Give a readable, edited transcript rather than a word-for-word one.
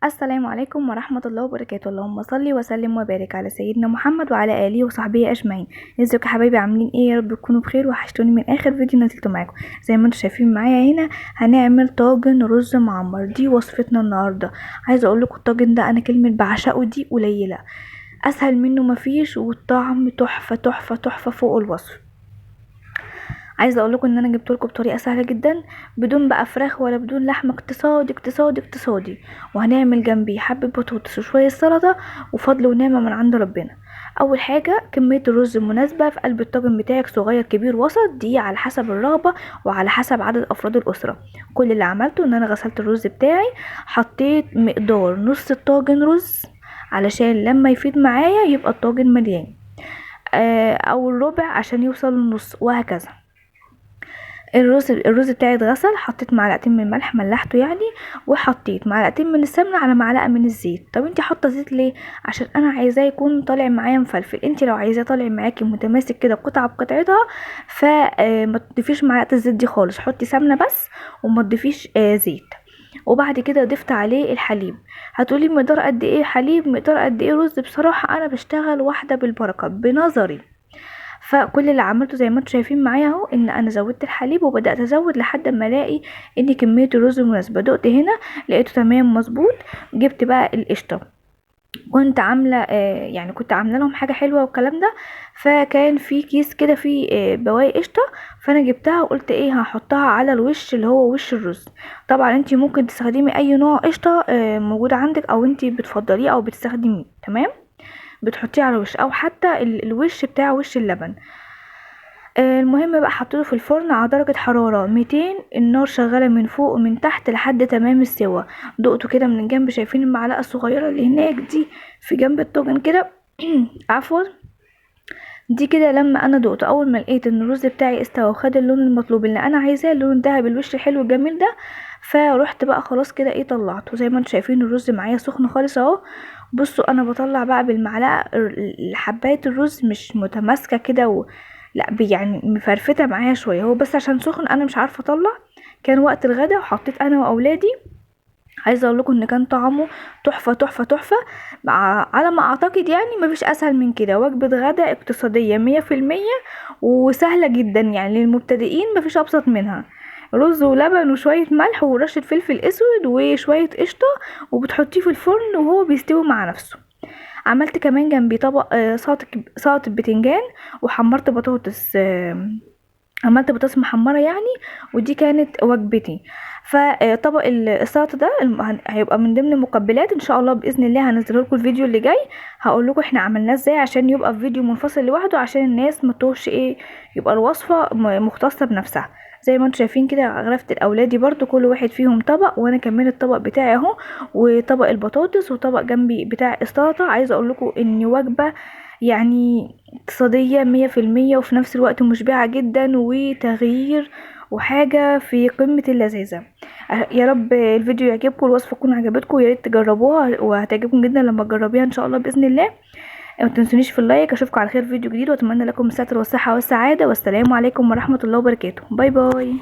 السلام عليكم ورحمة الله وبركاته. اللهم صل وسلم وبارك على سيدنا محمد وعلى آله وصحبه أجمعين. ازيكم يا حبايبي، عاملين ايه؟ يا رب تكونوا بخير. وحشتوني من آخر فيديو نزلته معاكم. زي ما انتم شايفين معايا هنا هنعمل طاجن رز معمر. دي وصفتنا النهاردة. عايزة اقول لكم الطاجن ده انا كلمة بعشقه دي قليلة، اسهل منه مفيش، والطعم تحفة تحفة تحفة فوق الوصف. عايزه اقول لكم ان انا جبت لكم بطريقه سهله جدا، بدون بقى فراخ ولا بدون لحمه، اقتصادي اقتصادي اقتصادي. وهنعمل جنبيه حبه بطاطس وشويه سلطه، وفضل ونعمه من عند ربنا. اول حاجه كميه الرز المناسبه في قلب الطاجن بتاعك، صغير كبير وسط، دي على حسب الرغبه وعلى حسب عدد افراد الاسره. كل اللي عملته ان انا غسلت الرز بتاعي، حطيت مقدار نص الطاجن رز علشان لما يفيد معايا يبقى الطاجن مليان، او الربع عشان يوصل للنص، وهكذا. الرز بتاعي اتغسل، حطيت معلقتين من الملح، ملحته يعني، وحطيت معلقتين من السمنه على معلقه من الزيت. طب انتي حاطه زيت ليه؟ عشان انا عايزاه يكون طالع معايا مفلفل. انتي لو عايزاه طالع معاكي متماسك كده قطعه بقطعتها، فما تضيفيش معلقه الزيت دي خالص، حطي سمنه بس وما تضيفيش زيت. وبعد كده ضفت عليه الحليب. هتقولي مقدار قد ايه حليب، مقدار قد ايه رز؟ بصراحه انا بشتغل واحده بالبركه بنظري. فكل اللي عملته زي ما انتم شايفين معايا اهو، ان انا زودت الحليب وبدات ازود لحد ما الاقي ان كميه الرز مناسبه. دقت هنا لقيته تمام مظبوط. جبت بقى القشطه، كنت عامله يعني كنت عامله لهم حاجه حلوه والكلام ده، فكان في كيس كده فيه بواقي قشطه، فانا جبتها وقلت ايه هحطها على الوش اللي هو وش الرز. طبعا انتي ممكن تستخدمي اي نوع قشطه موجود عندك، او انتي بتفضليه او بتستخدميه، تمام، بتحطيه على الوش، او حتى الوش بتاع وش اللبن. المهم بقى حطيته في الفرن على درجة حرارة 200، النار شغالة من فوق ومن تحت لحد تمام السوا. دقته كده من الجنب، شايفين المعلقة الصغيرة اللي هناك دي في جنب الطاجن كده؟ عفوا. دي كده لما انا دقته، اول ما لقيت ان الرز بتاعي استوى وخد اللون المطلوب اللي انا عايزاه، اللون الدهبي الوش الحلو الجميل ده، فروحت بقى خلاص كده ايه طلعته. زي ما انتم شايفين الرز معايا سخن خالص اهو. بصوا انا بطلع بقى بالمعلقه حبايه الرز مش متماسكه كده لا يعني مفرفته معايا شويه، هو بس عشان سخن انا مش عارفه اطلع. كان وقت الغدا وحطيت انا واولادي. عايزه اقول لكم ان كان طعمه تحفه تحفه تحفه. على ما اعتقد يعني مفيش اسهل من كده، وجبه غدا اقتصاديه 100%، وسهله جدا يعني للمبتدئين، مفيش ابسط منها. رز ولبن وشويه ملح ورشه فلفل اسود وشويه قشطه، وبتحطيه في الفرن وهو بيستوي مع نفسه. عملت كمان جنبي طبق سلطه بتنجان، وحمرت بطاطس، عملت بطاطس محمره يعني. ودي كانت وجبتي. فطبق السلطه ده هيبقى من ضمن المقبلات ان شاء الله باذن الله. هنزله لكم الفيديو اللي جاي، هقول لكم احنا عملناه ازاي عشان يبقى في فيديو منفصل لوحده، عشان الناس ما توهش ايه، يبقى الوصفه مختصه بنفسها. زي ما انتم شايفين كده غرفت الاولادي برضو كل واحد فيهم طبق، وانا كملت الطبق بتاعي اهو، وطبق البطاطس وطبق جنبي بتاع السلطه. عايزه اقول لكم ان وجبه يعني اقتصادية 100%، وفي نفس الوقت مشبعة جدا وتغيير وحاجة في قمة اللذاذة. يا رب الفيديو يعجبكم، الوصفة تكون عجبتكم، يا ريت تجربوها وهتعجبكم جدا لما تجربيها ان شاء الله بإذن الله. ما تنسونيش في اللايك. اشوفكم على خير في فيديو جديد، واتمنى لكم الستر والصحة والسعادة، والسلام عليكم ورحمة الله وبركاته. باي باي.